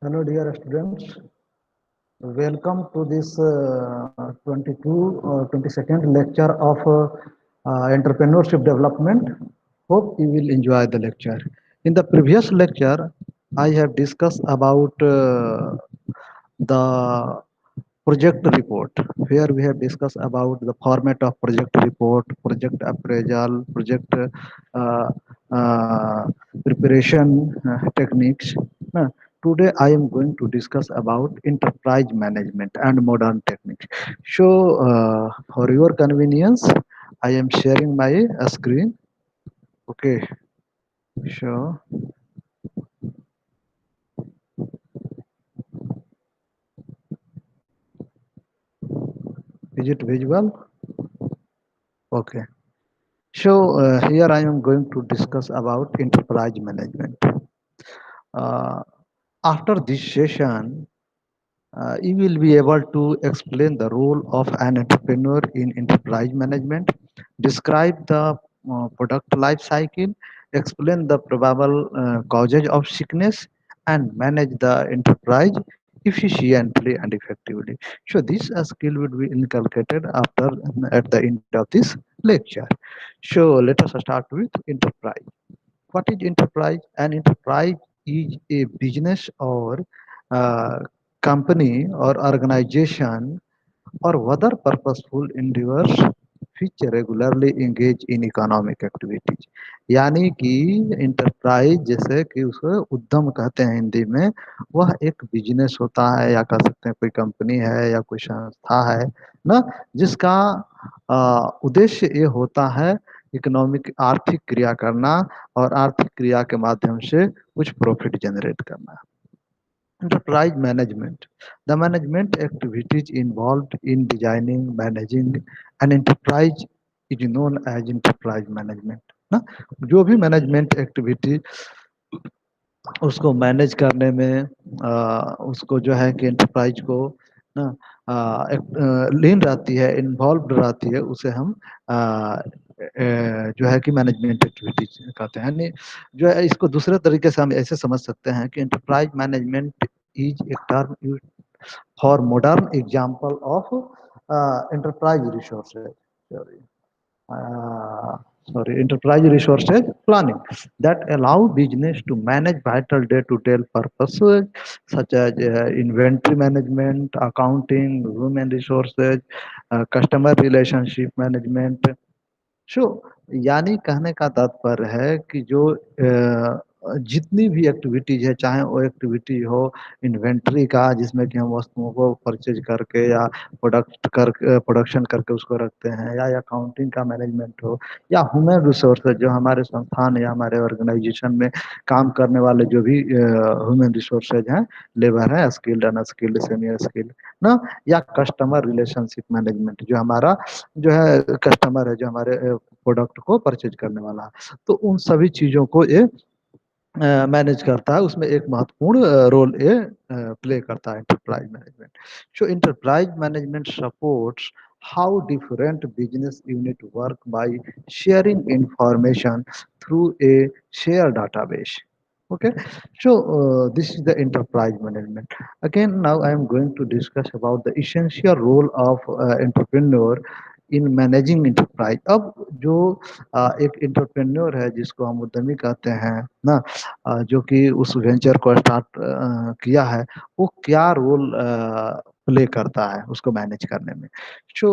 Hello, dear students. Welcome to this 22nd lecture of entrepreneurship development. Hope you will enjoy the lecture. In the previous lecture, I have discussed about the project report, where we have discussed about the format of project report, project appraisal, project uh, uh, preparation techniques. Uh, Today I am going to discuss about enterprise management and modern techniques. So for your convenience, I am sharing my screen. Okay, so is it visual? Okay. So here I am going to discuss about enterprise management. Uh, After this session, you will be able to explain the role of an entrepreneur in enterprise management, describe the product life cycle, explain the probable causes of sickness, and manage the enterprise efficiently and effectively. So this skill would be inculcated after at the end of this lecture. So let us start with enterprise. What is enterprise? An enterprise is a business or uh, company or organization or other purposeful endeavors which regularly engage in economic activities. यानी कि enterprise जैसे कि उसको उद्यम कहते हैं हिंदी में, वह एक बिजनेस होता है या कह सकते हैं कोई कंपनी है या कोई संस्था है ना, जिसका उद्देश्य ये होता है इकोनॉमिक आर्थिक क्रिया करना और आर्थिक क्रिया के माध्यम से कुछ प्रॉफिट जनरेट करना. Enterprise management. The management activities involved in designing, managing an enterprise is known as enterprise management. ना, जो भी मैनेजमेंट एक्टिविटी उसको मैनेज करने में उसको जो है कि एंटरप्राइज को ना लीन रहती है, इन्वॉल्व रहती है, उसे हम जो है कि मैनेजमेंट एक्टिविटीज कहते हैं. यानी जो है इसको दूसरे तरीके से हम ऐसे समझ सकते हैं कि enterprise management is a term use for modern example of enterprise resources. Sorry. uh, Enterprise resources planning that allow business to manage vital day-to-day purposes such as inventory management, accounting, human resources, customer relationship management. यानी कहने का तात्पर्य है कि जो जितनी भी activities है, चाहे वो एक्टिविटी हो इन्वेंट्री का जिसमें कि हम वस्तुओं को परचेज करके या प्रोडक्शन करके उसको रखते हैं, या अकाउंटिंग का मैनेजमेंट हो, या ह्यूमन रिसोर्सेज जो हमारे संस्थान या हमारे ऑर्गेनाइजेशन में काम करने वाले जो भी ह्यूमन रिसोर्सेज हैं, लेबर है, स्किल्ड अनस्किल्ड सेमी स्किल्ड ना, या कस्टमर रिलेशनशिप मैनेजमेंट जो हमारा जो है कस्टमर है जो हमारे प्रोडक्ट को परचेज करने वाला है, तो उन सभी चीजों को ये मैनेज करता है. उसमें एक महत्वपूर्ण रोल ये प्ले करता है enterprise management. So enterprise management supports how different business unit work by sharing information through a shared database. Okay, so this is the enterprise management. Again, now I am going to discuss about the essential role of entrepreneur in managing enterprise. अब जो एक entrepreneur है जिसको हम उद्यमी कहते हैं ना, जो कि उस वेंचर को स्टार्ट किया है, वो क्या रोल प्ले करता है उसको मैनेज करने में. सो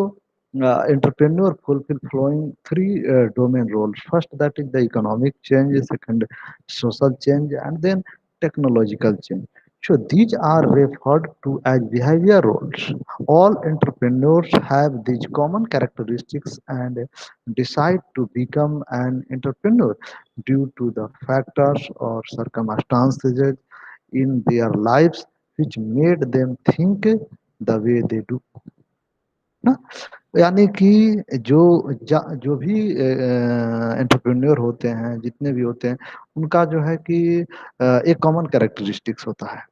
entrepreneur fulfill following three domain roles. First, that is the economic change, second social change, and then technological change. So these are referred to as behavior roles. All entrepreneurs have these common characteristics and decide to become an entrepreneur due to the factors or circumstances in their lives which made them think the way they do. ना, यानी कि जो जो भी entrepreneur होते हैं, जितने भी होते हैं, उनका जो है कि एक कॉमन कैरेक्टरिस्टिक्स होता है.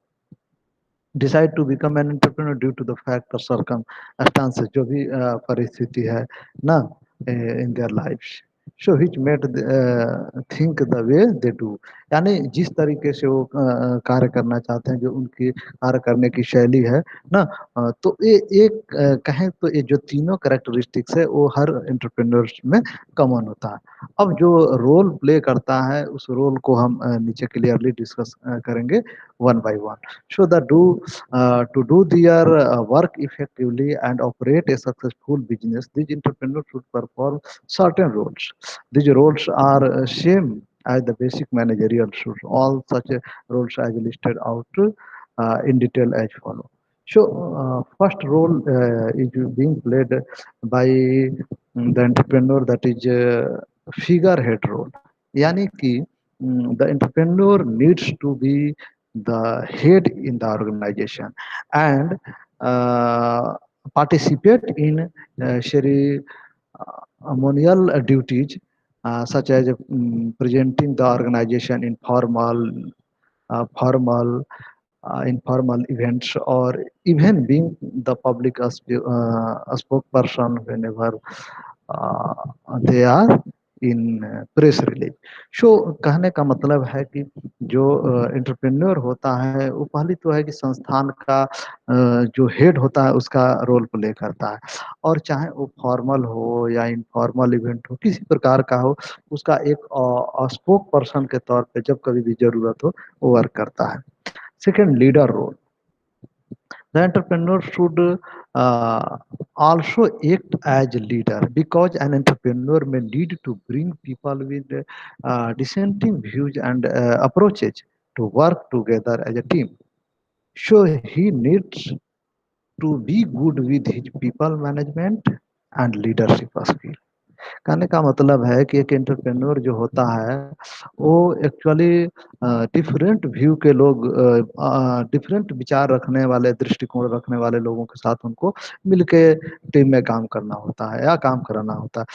Decide to become an entrepreneur due to the fact और सरकमस्टांसेस जो भी परिस्थिति है ना in their life. So which made think the way they do, यानी जिस तरीके से वो कार्य करना चाहते हैं, जो उनकी कार्य करने की शैली है ना, तो ये एक कहें तो ये जो तीनों कैरेक्टरिस्टिक्स है वो हर एंटरप्रेन्योर्स में कॉमन होता है। अब जो रोल प्ले करता है उस रोल को हम नीचे क्लियरली डिस्कस करेंगे one by one. So the do to do their work effectively and operate a successful business, these entrepreneurs should perform certain roles. These roles are same as the basic managerial roles. All such roles as listed out in detail as follow. So, first role is being played by the entrepreneur, that is figurehead role. यानी कि the entrepreneur needs to be the head in the organization and uh, participate in ceremonial duties such as presenting the organization in formal, informal events, or even being the public spokesperson whenever uh, they are in press release. Show कहने का मतलब है कि जो entrepreneur होता है वो पहली तो है कि संस्थान का जो हेड होता है उसका रोल प्ले करता है, और चाहे वो फॉर्मल हो या इनफॉर्मल इवेंट हो, किसी प्रकार का हो, उसका एक स्पोक पर्सन के तौर पे जब कभी भी जरूरत हो वो वर्क करता है। Second, leader role. The entrepreneur should also act as a leader, because an entrepreneur may need to bring people with dissenting views and approaches to work together as a team. So he needs to be good with his people management and leadership skill। कहने का मतलब है कि एक entrepreneur जो होता है वो एक्चुअली डिफरेंट व्यू के लोग, डिफरेंट विचार रखने वाले, दृष्टिकोण रखने वाले लोगों के साथ उनको मिलके टीम में काम करना होता है या काम कराना होता है।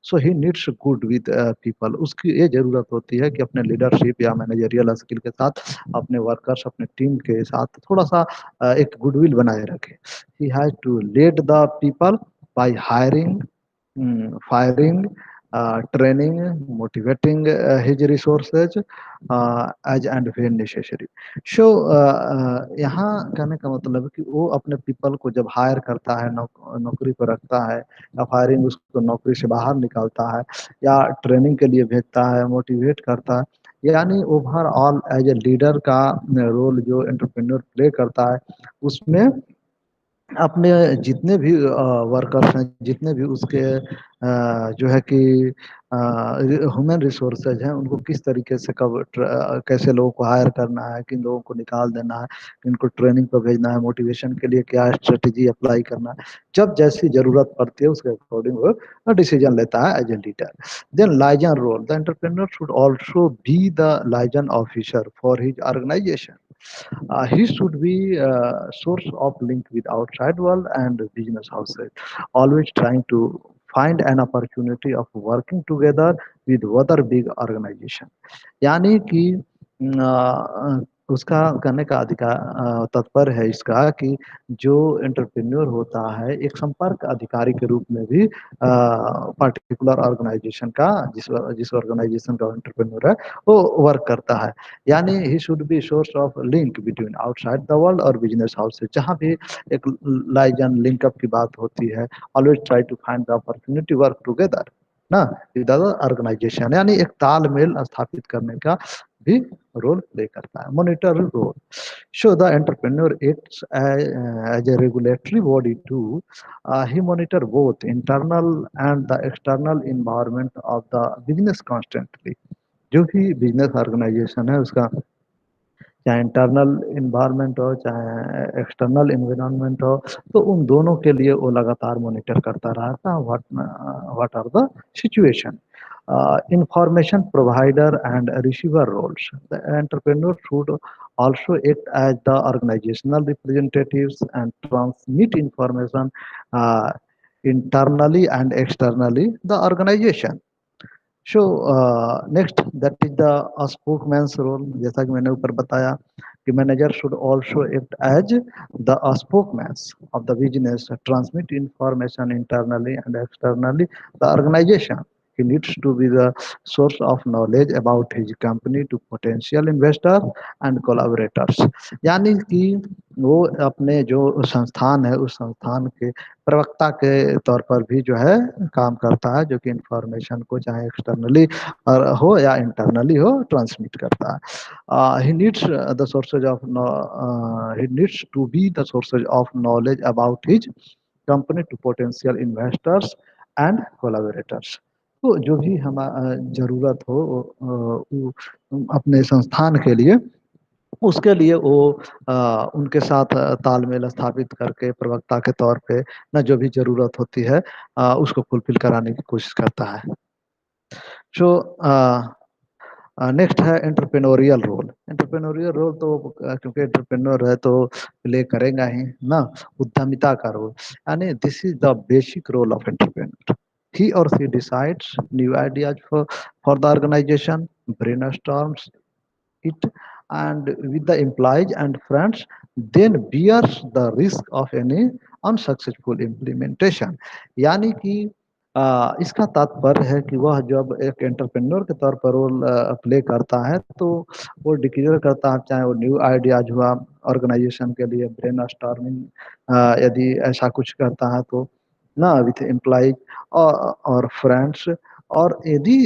So he needs good with people. उसकी ये जरूरत होती है कि अपने लीडरशिप या मैनेजरियल स्किल के साथ अपने वर्कर्स, अपने टीम के साथ थोड़ा सा एक गुडविल बनाए रखे। He has to lead the people by hiring, firing, training, motivating his resources as and when necessary। So यहाँ कहने का मतलब है कि वो अपने पीपल को जब हायर करता है, नौकरी पर रखता है, या फायरिंग उसको नौकरी से बाहर निकालता है, या ट्रेनिंग के लिए भेजता है, मोटिवेट करता है, यानी ओवरऑल एज ए लीडर का रोल जो एंटरप्रेन्योर प्ले करता है उसमें अपने जितने भी वर्कर्स हैं, जितने भी उसके जो है कि ह्यूमन रिसोर्सेज हैं, उनको किस तरीके से कब कैसे लोगों को हायर करना है, किन लोगों को निकाल देना है, किनको ट्रेनिंग पर भेजना है, मोटिवेशन के लिए क्या स्ट्रेटेजी अप्लाई करना है, जब जैसी जरूरत पड़ती है उसके अकॉर्डिंग वो डिसीजन लेता है as a leader. Then liaison role. The entrepreneur should also be the liaison officer for his organisation. He should be a source of link with outside world and business houses, always trying to find an opportunity of working together with other big organization। यानी कि उसका करने का अधिकार तत्पर है इसका कि जो एंटरप्रेन्योर होता है एक संपर्क अधिकारी के रूप में भी पर्टिकुलर ऑर्गेनाइजेशन का, जिस जिस ऑर्गेनाइजेशन का एंटरप्रेन्योर है वो वर्क करता है। यानी he should be source of link between outside the world और बिजनेस हाउसेज। जहाँ भी एक लाइजन लिंकअप की बात होती है, always try to find the opportunity work together ना विद अदर ऑर्गेनाइजेशन, यानी एक तालमेल स्थापित करने का भी रोल प्ले करता है। Monitor role. So the entrepreneur acts as a regulatory body too. He monitor both internal and the external environment of the business constantly। जो भी बिजनेस ऑर्गेनाइजेशन है उसका चाहे इंटरनल इन्वायरमेंट हो चाहे एक्सटर्नल इन्वायरमेंट हो, तो उन दोनों के लिए वो लगातार मॉनिटर करता रहता है what are the situation. Information provider and receiver roles. The entrepreneur should also act as the organizational representatives and transmit information uh, internally and externally the organization। So next that is the spokesman's role. जैसा कि मैंने ऊपर बताया कि manager should also act as the spokesman's of the business, transmit information internally and externally the organization. He needs to be the source of knowledge about his company to potential investors and collaborators. यानी कि वो अपने जो संस्थान है उस संस्थान के प्रवक्ता के तौर पर भी जो है काम करता है, जो कि इंफॉर्मेशन को चाहे एक्सटर्नली और हो या इंटरनली हो ट्रांसमिट करता है. He needs to be the sources of knowledge about his company to potential investors and collaborators. तो जो भी हम ज़रूरत हो अपने संस्थान के लिए, उसके लिए वो उनके साथ तालमेल स्थापित करके प्रवक्ता के तौर पे ना जो भी ज़रूरत होती है उसको फुलफिल कराने की कोशिश करता है. सो नेक्स्ट है एंटरप्रेन्योरियल रोल. एंटरप्रेन्योरियल रोल तो क्योंकि एंटरप्रेन्योर है तो प्ले करेगा ही ना उद्यमिता का रोल. यानी this is the basic role of entrepreneur. He or she decides new ideas for the organization, brainstorms it and with the employees and friends, then bears the risk of any unsuccessful implementation. यानी कि इसका तात्पर्य है कि वह जब एक entrepreneur के तौर पर रोल प्ले करता है तो वो डिक्लेयर करता है, चाहे वो न्यू आइडियाज हुआ ऑर्गेनाइजेशन के लिए ब्रेन स्टॉर्मिंग, यदि ऐसा कुछ करता है तो ना विथ एम्प्लॉज और फ्रेंड्स, और यदि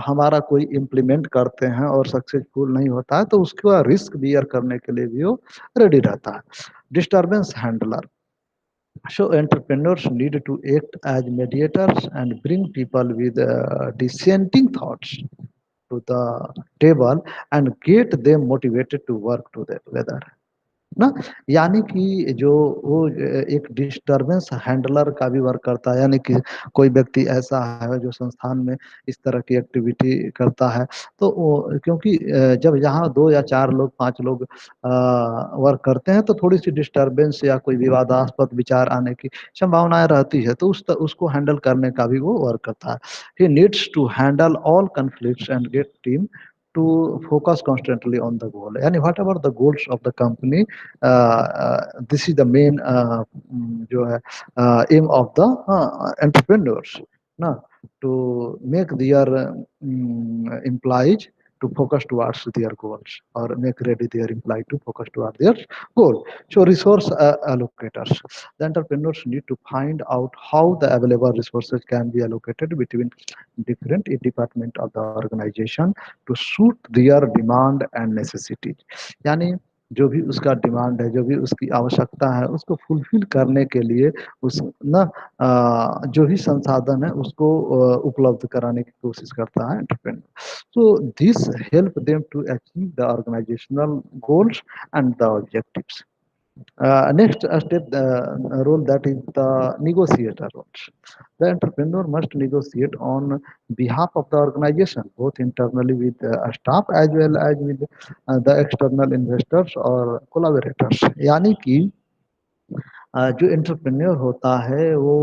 हमारा कोई इम्प्लीमेंट करते हैं और सक्सेसफुल नहीं होता है तो उसका रिस्क बियर करने के लिए भी वो रेडी रहता है. Disturbance handler. So entrepreneurs need to act as mediators and bring people with dissenting thoughts to the table and get them motivated to work together. ना यानी कि जो वो एक डिस्टरबेंस हैंडलर का भी वर्क करता है. यानी कि कोई व्यक्ति ऐसा है जो संस्थान में इस तरह की एक्टिविटी करता है तो वो क्योंकि जब यहाँ 2 या 4 लोग 5 लोग वर्क करते हैं तो थोड़ी सी डिस्टरबेंस या कोई विवादास्पद विचार आने की संभावनाएं रहती है, तो उसको हैंडल करने का भी वो वर्क करता है. He needs to handle all conflicts and get team to focus constantly on the goal. And whatever the goals of the company, this is the main जो है aim of the entrepreneurs ना, to make their employees to focus towards their goals or make ready their employee to focus towards their goal. So resource allocators. The entrepreneurs need to find out how the available resources can be allocated between different department of the organization to suit their demand and necessities. यानी जो भी उसका demand है, जो भी उसकी आवश्यकता है, उसको फुलफिल करने के लिए उस ना जो भी संसाधन है उसको उपलब्ध कराने की कोशिश करता है entrepreneur. So this help them to achieve the organizational goals and the objectives. Next step, role that is the negotiator roles. The entrepreneur must negotiate on behalf of the organization, both internally with staff as well as with the external investors or collaborators. यानी कि जो entrepreneur होता है वो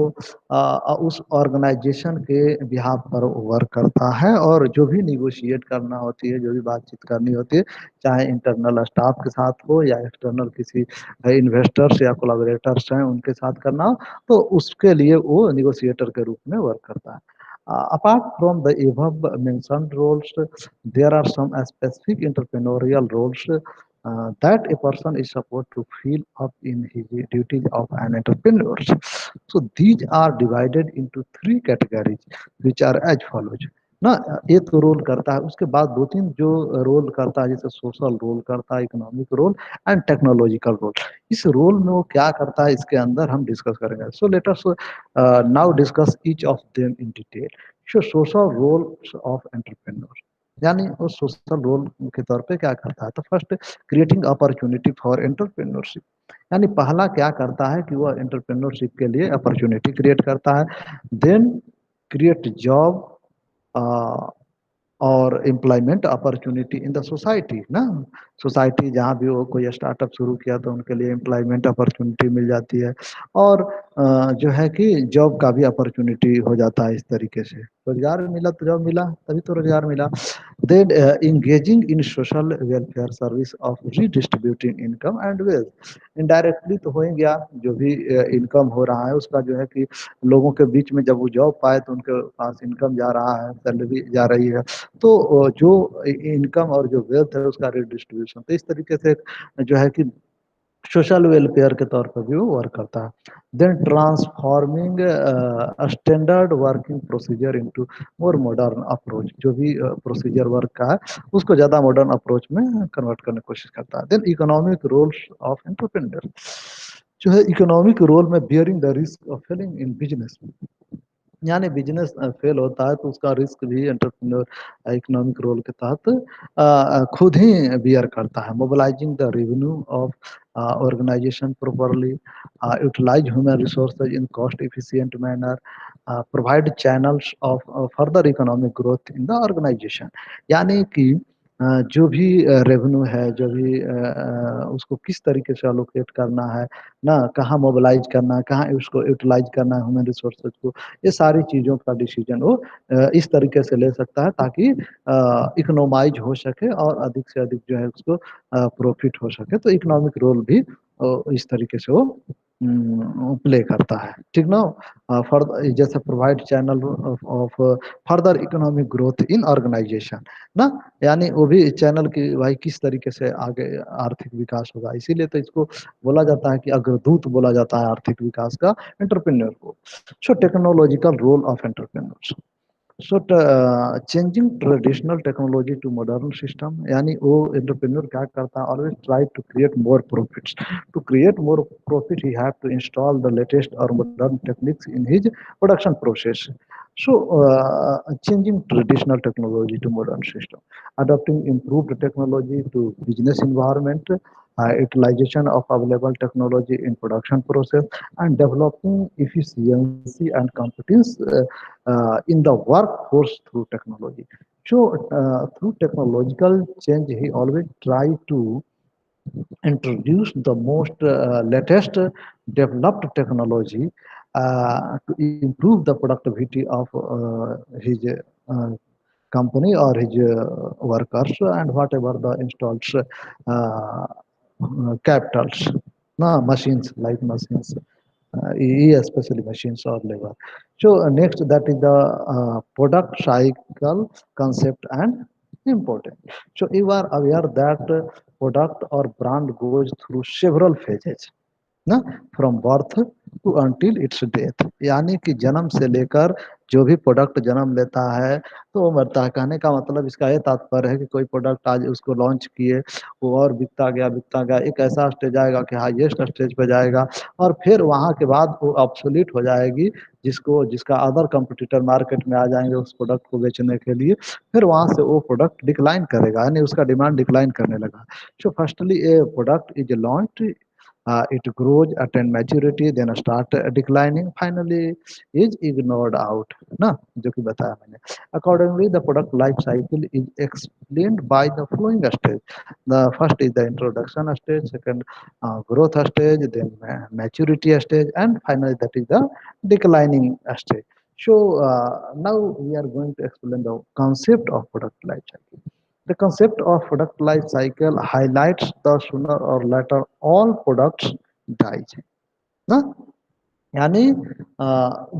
उस organisation के behalf पर work करता है और जो भी निगोशिएट करना होती है, जो भी बातचीत करनी होती है, चाहे इंटरनल स्टाफ के साथ हो या एक्सटर्नल किसी इन्वेस्टर्स या कोलैबोरेटर्स हैं उनके साथ करना हो, तो उसके लिए वो निगोशिएटर के रूप में वर्क करता है. Apart from the above mentioned roles, there are some specific entrepreneurial roles that a person is supposed to fill up in his duties of an entrepreneur. So these are divided into 3 categories, which are as follows. ना एक तो role करता है, उसके बाद 2-3 जो role करता है, जैसे सोशल रोल करता है, economic role and technological role. इस रोल में वो क्या करता है इसके अंदर हम डिस्कस करेंगे. So let us now discuss each of them in detail. So social roles of entrepreneur. यानी वो सोशल रोल के तौर पे क्या करता है, तो first creating opportunity for entrepreneurship. यानी पहला क्या करता है कि वह एंटरप्रेन्योरशिप के लिए अपॉर्चुनिटी क्रिएट करता है. देन क्रिएट जॉब और employment opportunity in the society ना. सोसाइटी जहाँ भी वो कोई स्टार्टअप शुरू किया तो उनके लिए एम्प्लॉयमेंट अपॉर्चुनिटी मिल जाती है. और जो है कि जॉब का भी अपॉर्चुनिटी हो जाता है इस तरीके से। रोजगार मिला तो जॉब मिला, तभी तो रोजगार मिला। Then engaging in social welfare service of redistributing income and wealth. Indirectly तो हो ही गया, जो भी इनकम हो रहा है उसका जो है कि लोगों के बीच में जब वो जॉब पाए तो उनके पास इनकम जा रहा है, सैलरी जा रही है, तो जो इनकम और जो वेल्थ है उसका रिडिस्ट्रीब्यूशन, तो इस तरीके से जो है कि सोशल वेलफेयर के तौर पर भी वो वर्क करता है। Then transforming standard working procedure into more modern approach, जो भी प्रोसीजर वर्क का है उसको ज़्यादा मॉडर्न अप्रोच में कन्वर्ट करने की कोशिश करता है। Then economic roles of entrepreneur, जो है इकोनॉमिक रोल में bearing the risk of failing in business, यानी बिजनेस फेल होता है तो उसका रिस्क भी एंटरप्रेन्योर इकोनॉमिक रोल के तहत खुद ही बियर करता है। Mobilising the revenue of organisation properly, utilise human resources in cost efficient manner, provide channels of further economic growth in the organisation. यानी कि जो भी रेवेन्यू है, जो भी उसको किस तरीके से अलोकेट करना है ना, कहाँ मोबिलाइज करना है, कहाँ उसको यूटिलाइज करना है ह्यूमन रिसोर्सेज को, ये सारी चीज़ों का डिसीजन वो इस तरीके से ले सकता है ताकि इकोनोमाइज हो सके और अधिक से अधिक जो है उसको प्रॉफिट हो सके। तो इकोनॉमिक रोल भी इस तरीके से वो प्ले करता है, ठीक ना। फर्दर जैसे provide channel of further economic growth in organisation ना, यानी वो भी चैनल की भाई किस तरीके से आगे आर्थिक विकास होगा, इसीलिए तो इसको बोला जाता है कि अग्रदूत बोला जाता है आर्थिक विकास का एंटरप्रेन्योर को। So technological role of entrepreneurs, so changing traditional technology to modern system, यानी वो एंटरप्रेन्योर क्या करता है, always try to create more profits. To create more profit he have to install the latest और modern techniques in his production process. So, changing traditional technology to modern system, adopting improved technology to business environment, utilization of available technology in production process, and developing efficiency and competence in the workforce through technology. So, through technological change, he always try to introduce the most latest developed technology to improve the productivity of his company or his workers and whatever the installed capitals, no, machines like machines, especially machines or labor. So next that is the product cycle concept and important. So you are aware that product or brand goes through several phases ना, from birth to until its death, यानी कि जन्म से लेकर जो भी product जन्म लेता है तो वो मरता है। कहने का मतलब इसका ये तात्पर्य है कि कोई प्रोडक्ट आज उसको लॉन्च किए, वो और बिकता गया एक ऐसा स्टेज आएगा कि हाईएस्ट स्टेज पे जाएगा और फिर वहाँ के बाद वो ऑब्सोलीट हो जाएगी, जिसका अदर कंपटीटर मार्केट में आ जाएंगे उस प्रोडक्ट को बेचने के लिए, फिर वहाँ से वो प्रोडक्ट डिक्लाइन करेगा, यानी उसका डिमांड डिक्लाइन करने लगा। So firstly A product is launch, it grows, attain maturity, then start declining, finally is ignored out ना, जो कि बताया मैंने। Accordingly the product life cycle is explained by the following stage. The first is the introduction stage, second growth stage, then maturity stage, and finally that is the declining stage. So now we are going to explain the concept of product life cycle. The concept of product life cycle highlights the sooner or later all products dies ना, यानी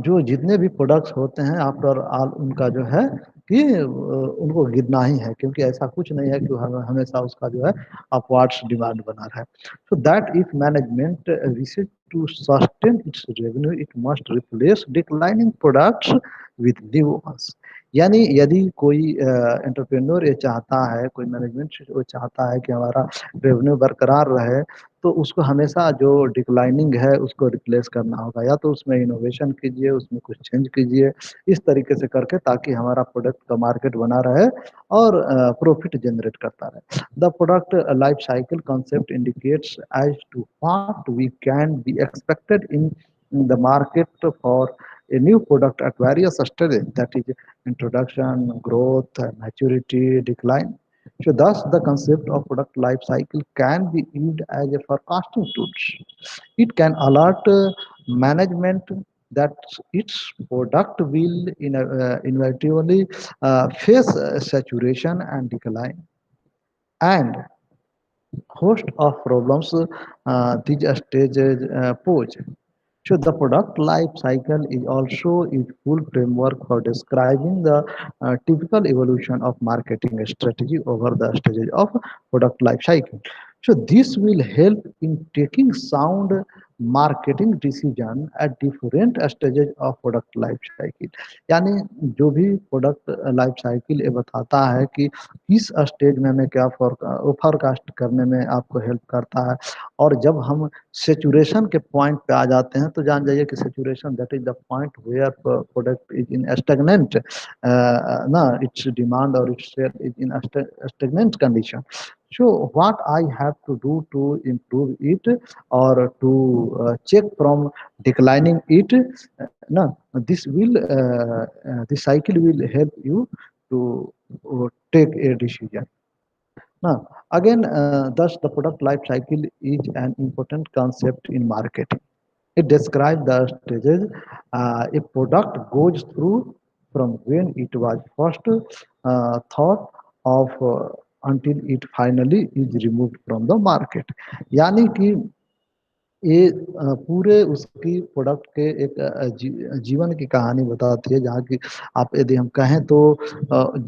जो जितने भी products होते हैं after all उनका जो है कि उनको गिरना ही है, क्योंकि ऐसा कुछ नहीं है कि हमेशा उसका जो है अपवार्ड्स डिमांड बना रहा है। So that if management wishes to sustain its revenue it must replace declining products with new ones, यानी यदि कोई एंटरप्रेन्योर ये चाहता है, कोई मैनेजमेंट वो चाहता है कि हमारा रेवेन्यू बरकरार रहे, तो उसको हमेशा जो डिक्लाइनिंग है उसको रिप्लेस करना होगा, या तो उसमें इनोवेशन कीजिए, उसमें कुछ चेंज कीजिए, इस तरीके से करके ताकि हमारा प्रोडक्ट का मार्केट बना रहे और प्रॉफिट जनरेट करता रहे। The product life cycle concept indicates as to what we can be expected in the market for a new product at various stages, that is introduction, growth, maturity, decline. So thus the concept of product life cycle can be used as a forecasting tools. It can alert management that its product will inevitably face saturation and decline. And host of problems these stages pose. So the product life cycle is also a full framework for describing the typical evolution of marketing strategy over the stages of product life cycle. So this will help in taking sound marketing decision at different stages of product life cycle. यानी जो भी product life cycle ये बताता है कि किस stage में हमें क्या फोरकास्ट करने में आपको हेल्प करता है। और जब हम सेचुरेशन के पॉइंट पे आ जाते हैं तो जान जाइए कि saturation that is the point where product is in stagnant ना इट्स डिमांड और its sale is in stagnant condition. So what I have to do to improve it or to check from declining it, no, this cycle will help you to take a decision. Now, again, thus the product life cycle is an important concept in marketing. It describes the stages a product goes through from when it was first thought of until it finally is removed from the market. यानी कि ये पूरे उसकी product के एक जीवन की कहानी बताती है जहाँ की आप यदि हम कहें तो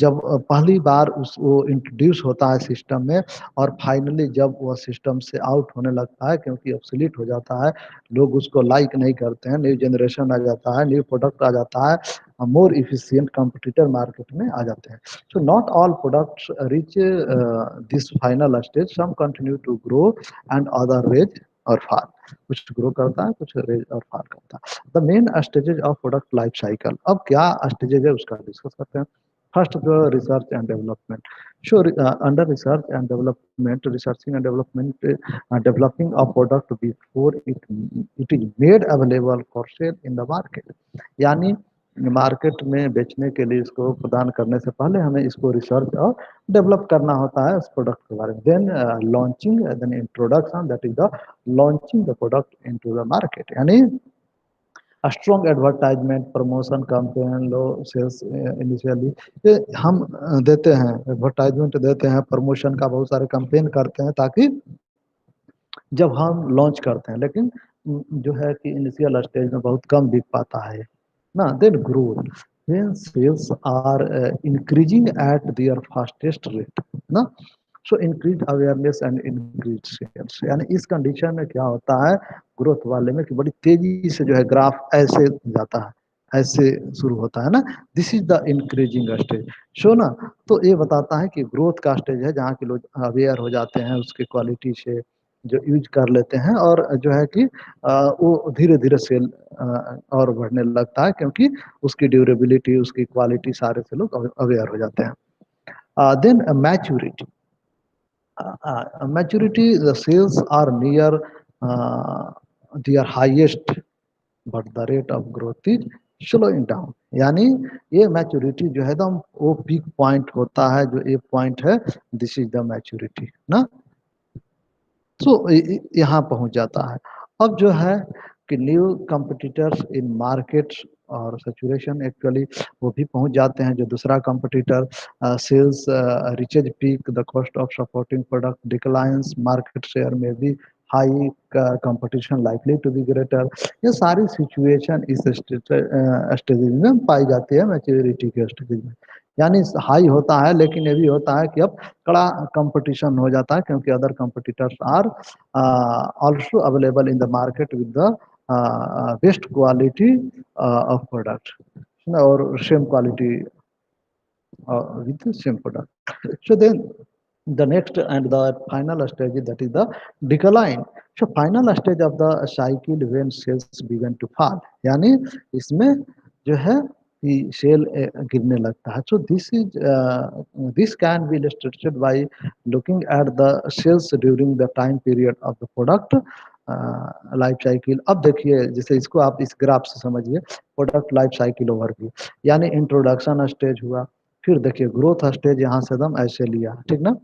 जब पहली बार उस वो इंट्रोड्यूस होता है सिस्टम में और फाइनली जब वह सिस्टम से आउट होने लगता है क्योंकि ऑब्सोलीट हो जाता है, लोग उसको लाइक नहीं करते हैं, न्यू जनरेशन आ जाता है, न्यू प्रोडक्ट आ जाता है, मोर इफिशिएंट कंपटीटर मार्केट में आ जाते हैं. So not all products reach this final stage. Some continue to grow and other rise or fall. कुछ ग्रो करता है, कुछ रेज और फॉल करता है. The main stages of product life cycle. अब क्या स्टेजेज है उसका डिस्कस करते हैं. फर्स्ट जो research and development. So under research and development, researching and development, developing a product before it is made available for sale in the market. यानी market में बेचने के लिए इसको प्रदान करने से पहले हमें इसको रिसर्च और डेवलप करना होता है उस प्रोडक्ट के बारे में. Then launching, then introduction, that is the launching the product into the market. यानी strong advertisement, promotion campaign, low sales initially ये हम देते हैं, एडवर्टाइजमेंट देते हैं, प्रमोशन का बहुत सारे कैंपेन करते हैं ताकि जब हम लॉन्च करते हैं. लेकिन जो है कि इनिशियल स्टेज में बहुत कम बिक पाता है ना. Then growth, when sales are increasing at their fastest rate ना. So increase awareness and increase sales. यानी इस कंडीशन में क्या होता है ग्रोथ वाले में कि बड़ी तेजी से जो है ग्राफ ऐसे जाता है, ऐसे शुरू होता है ना. This is the increasing stage. So ना तो ये बताता है कि ग्रोथ का स्टेज है जहाँ के लोग अवेयर हो जाते हैं उसके क्वालिटी से, जो यूज कर लेते हैं और जो है कि वो धीरे धीरे सेल और बढ़ने लगता है क्योंकि उसकी ड्यूरेबिलिटी, उसकी क्वालिटी सारे से लोग अवेयर हो जाते हैं. Then maturity. Maturity, the sales are near their highest, but the rate of growth is slowing down. यानी ये मैच्योरिटी जो है एकदम वो पीक पॉइंट होता है, जो ये पॉइंट है, दिस इज द मैच्योरिटी ना. सो यहाँ पहुंच जाता है. अब जो है कि न्यू कंपटीटर्स इन मार्केट्स और सैचुरेशन एक्चुअली वो भी पहुंच जाते हैं. जो दूसरा competitor sales reaches peak, the cost of supporting product declines, market share में भी high competition likely to be greater. ये सारी सिचुएशन इस स्टेज में पाई जाती है मैच्योरिटी के स्टेज में. यानी हाई होता है लेकिन ये भी होता है कि अब कड़ा कंपटीशन हो जाता है क्योंकि other competitors are also available in the market with the best quality of product or same quality with the same product. So then the next and the final stage, that is the decline. So final stage of the cycle when sales begin to fall. यानी इसमें जो है कि cell गिरने लगता है. So this can be illustrated by looking at the sales during the time period of the product life cycle. अब देखिए जैसे इसको आप इस ग्राफ से समझिए, प्रोडक्ट लाइफ साइकिल ओवरव्यू. यानी इंट्रोडक्शन स्टेज हुआ, फिर देखिए ग्रोथ स्टेज यहाँ से एकदम ऐसे लिया, ठीक ना।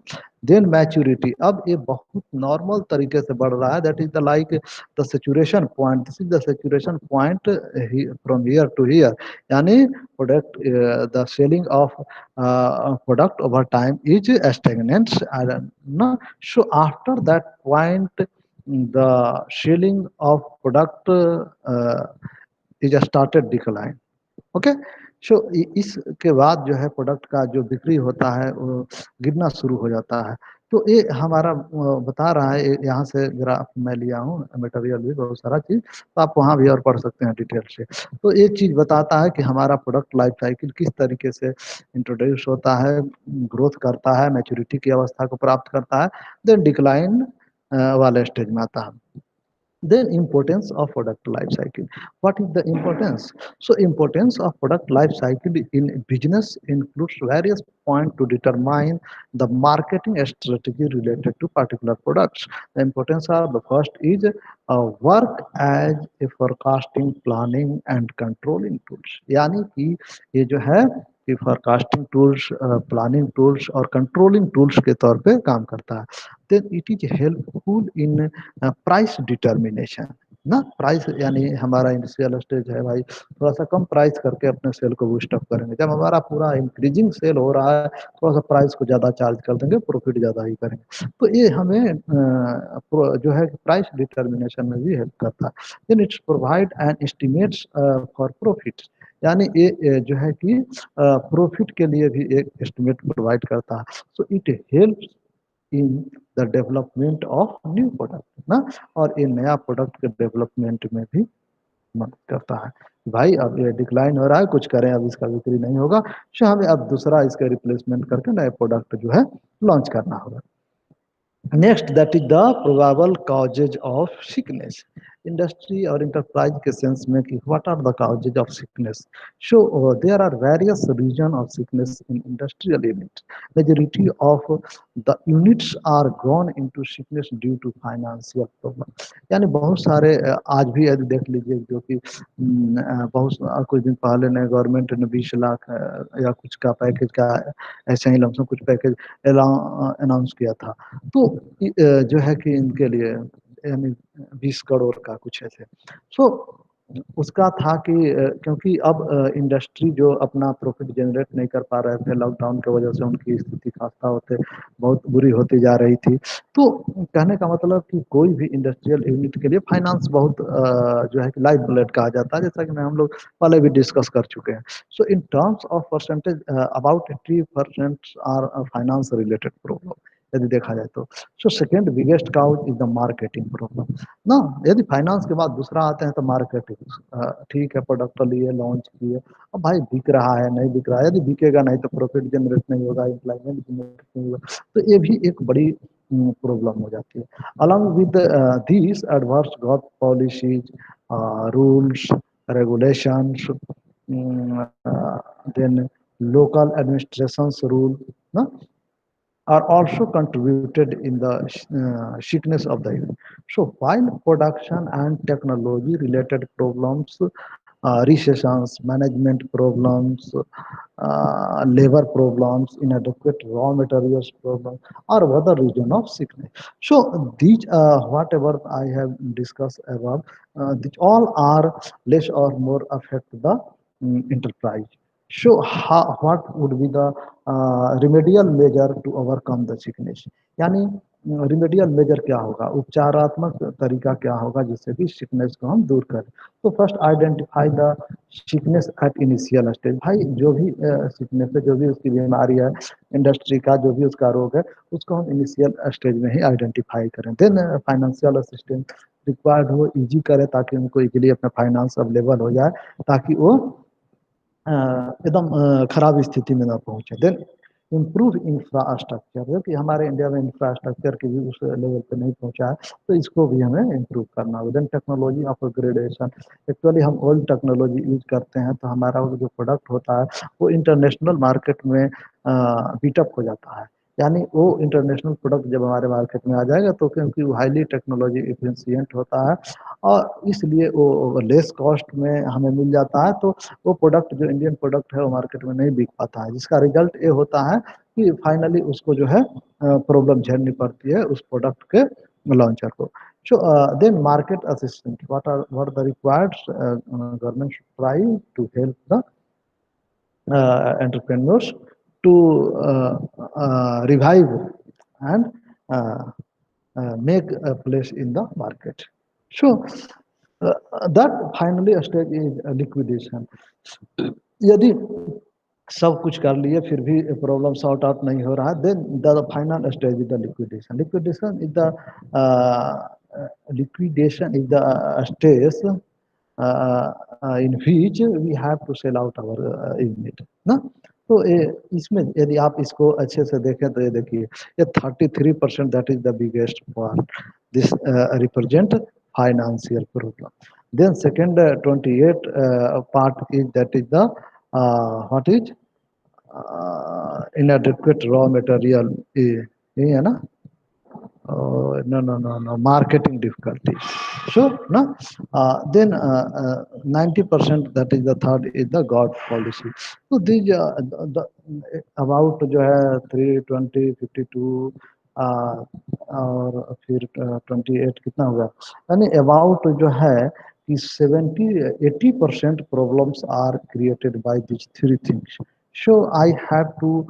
देन मैच्योरिटी, अब ये बहुत नॉर्मल तरीके से बढ़ रहा है, that is the like the saturation point, this is the saturation point from year to year, यानी product the selling of product over time is stagnant, no? So after that point, the selling of product is started decline. Okay. So इसके बाद जो है product का जो बिक्री होता है वो गिरना शुरू हो जाता है। तो ये हमारा बता रहा है, यहाँ से ग्राफ मैं लिया हूँ, मटेरियल भी बहुत सारा चीज़, तो आप वहाँ भी और पढ़ सकते हैं डिटेल से। तो ये चीज़ बताता है कि हमारा प्रोडक्ट लाइफ साइकिल किस तरीके से इंट्रोड्यूस होता है, ग्रोथ करता है, मैच्योरिटी की अवस्था को प्राप्त करता है, देन डिक्लाइन वाले स्टेज में आता है। Then importance of product life cycle. What is the importance? So importance of product life cycle in business includes various points to determine the marketing strategy related to particular products. The importance of the first is work as a forecasting, planning and controlling tools. यानी कि ये जो है कि forecasting tools, planning tools और controlling tools के तौर पे काम करता है। Then it is helpful in price determination ना। प्राइस यानी हमारा इनिशियल स्टेज है भाई, थोड़ा सा कम प्राइस करके अपने सेल को बूस्ट अप करेंगे, जब हमारा पूरा इंक्रीजिंग सेल हो रहा है थोड़ा सा प्राइस को ज़्यादा चार्ज कर देंगे, प्रॉफिट ज़्यादा ही करेंगे। तो ये हमें जो है प्राइस डिटर्मिनेशन में भी हेल्प करता है। Then its provide and estimates for profit, यानी ये जो है कि प्रॉफिट के लिए भी एक एस्टिमेट प्रोवाइड करता है। So it helps in the development of new product ना, और ये नया प्रोडक्ट के डेवलपमेंट में भी मदद करता है। भाई अब ये डिक्लाइन हो रहा है, कुछ करें, अब इसका बिक्री नहीं होगा, तो हमें अब दूसरा इसका रिप्लेसमेंट करके नए प्रोडक्ट जो है लॉन्च करना होगा। Next that is the probable causes of sickness. Industry और इंटरप्राइज के सेंस में कि what are the causes of sickness. So there are various reason of sickness in industrial unit. Majority of the units are gone into sickness due to financial problem. यानी बहुत सारे आज भी यदि देख लीजिए जो कि बहुत कुछ दिन पहले ने गवर्नमेंट ने 20 लाख या कुछ का पैकेज का ऐसे ही लमसम कुछ पैकेज अनाउंस किया था। तो जो है कि इनके लिए यानी 20 करोड़ का कुछ ऐसे। सो उसका था कि क्योंकि अब इंडस्ट्री जो अपना प्रॉफिट जनरेट नहीं कर पा रहे थे लॉकडाउन की वजह से, उनकी स्थिति खास्ता होते बहुत बुरी होती जा रही थी। तो कहने का मतलब कि कोई भी इंडस्ट्रियल यूनिट के लिए फाइनेंस बहुत जो है कि लाइफ ब्लड कहा जाता है, जैसा कि मैं हम लोग पहले भी डिस्कस कर चुके हैं। So in terms of percentage about 80% are finance related problem यदि देखा जाए तो। So second biggest cause is the marketing problem ना। यदि फाइनेंस के बाद दूसरा आते हैं तो मार्केटिंग। ठीक है, प्रोडक्ट लिए लॉन्च किए, अब भाई बिक रहा है नहीं बिक रहा है, यदि बिकेगा नहीं तो प्रॉफिट जनरेट नहीं होगा, एम्प्लॉयमेंट जनरेट नहीं होगा, तो ये भी एक बड़ी प्रॉब्लम हो जाती है। Along with this adverse government policies, rules, regulations, then local administrations rule no, are also contributed in the sickness of the youth. So while production and technology related problems, recessions, management problems, labor problems, inadequate raw materials problems are other reason of sickness. So these whatever I have discussed above, these all are less or more affect the enterprise. So what would be the remedial measure to overcome the sickness? यानी remedial major क्या होगा, उपचारात्मक तरीका क्या होगा जिससे कि sickness को हम दूर करें। तो first identify the sickness at initial stage. भाई जो भी सिकनेस है, जो भी उसकी बीमारी है, इंडस्ट्री का जो भी उसका रोग है, उसको हम इनिशियल स्टेज में ही आइडेंटिफाई करें। देन फाइनेंशियल असिस्टेंस रिक्वायर्ड हो, इजी करें ताकि उनको इजीली अपना फाइनेंस अवेलेबल हो जाए, ताकि वो एकदम खराब स्थिति में ना पहुंचे। देन इम्प्रूव इंफ्रास्ट्रक्चर, जो कि हमारे इंडिया में इंफ्रास्ट्रक्चर की भी उस लेवल पे नहीं पहुंचा है, तो इसको भी हमें इम्प्रूव करना होगा। Then technology of upgradation, actually हम ओल्ड टेक्नोलॉजी यूज करते हैं तो हमारा वो जो प्रोडक्ट होता है वो इंटरनेशनल मार्केट में बीटअप हो जाता है। यानी वो इंटरनेशनल प्रोडक्ट जब हमारे मार्केट में आ जाएगा तो क्योंकि वो हाईली टेक्नोलॉजी एफिशिएंट होता है और इसलिए वो लेस कॉस्ट में हमें मिल जाता है, तो वो प्रोडक्ट जो इंडियन प्रोडक्ट है वो मार्केट में नहीं बिक पाता है, जिसका रिजल्ट ये होता है कि फाइनली उसको जो है प्रॉब्लम झेलनी पड़ती है उस प्रोडक्ट के लॉन्चर को। So then market assistant, what are the required government should try to help the entrepreneurs to revive and uh, make a place in the market. So that finally a stage is liquidation. यदि सब कुछ कर लिए फिर भी problem sort out नहीं हो रहा, then the final stage is the liquidation. Liquidation is the liquidation is the stage in which we have to sell out our unit ना। तो इसमें यदि आप इसको अच्छे से देखें तो ये देखिए ये 33% that is the biggest part, this represent financial problem. Then second 28 part is that is the what is inadequate raw material, ये है ना, no, no, no, no, marketing difficulties. Sure, no. Then 90% that is the third is the God policy. So these about जो है 320 52 और फिर 28 कितना होगा, यानी अबाउट जो है कि 70-80% problems are created by these three things. So I have to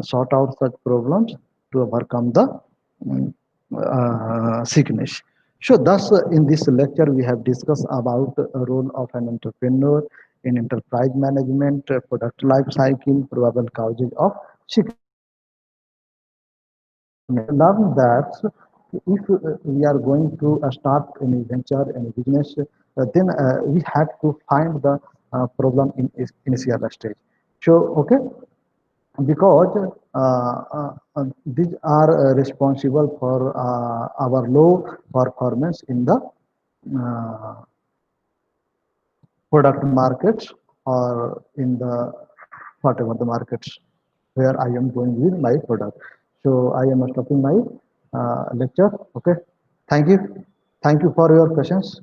sort out such problems to overcome the sickness. So thus in this lecture we have discussed about the role of an entrepreneur in enterprise management, product life cycle, probable causes of sickness. Learn that if we are going to start any venture, any business, then we have to find the problem in its initial stage. So, okay, because these are responsible for our low performance in the uh, product markets or in the whatever the markets where I am going with my product. So I am stopping my lecture. Okay. Thank you. Thank you for your questions.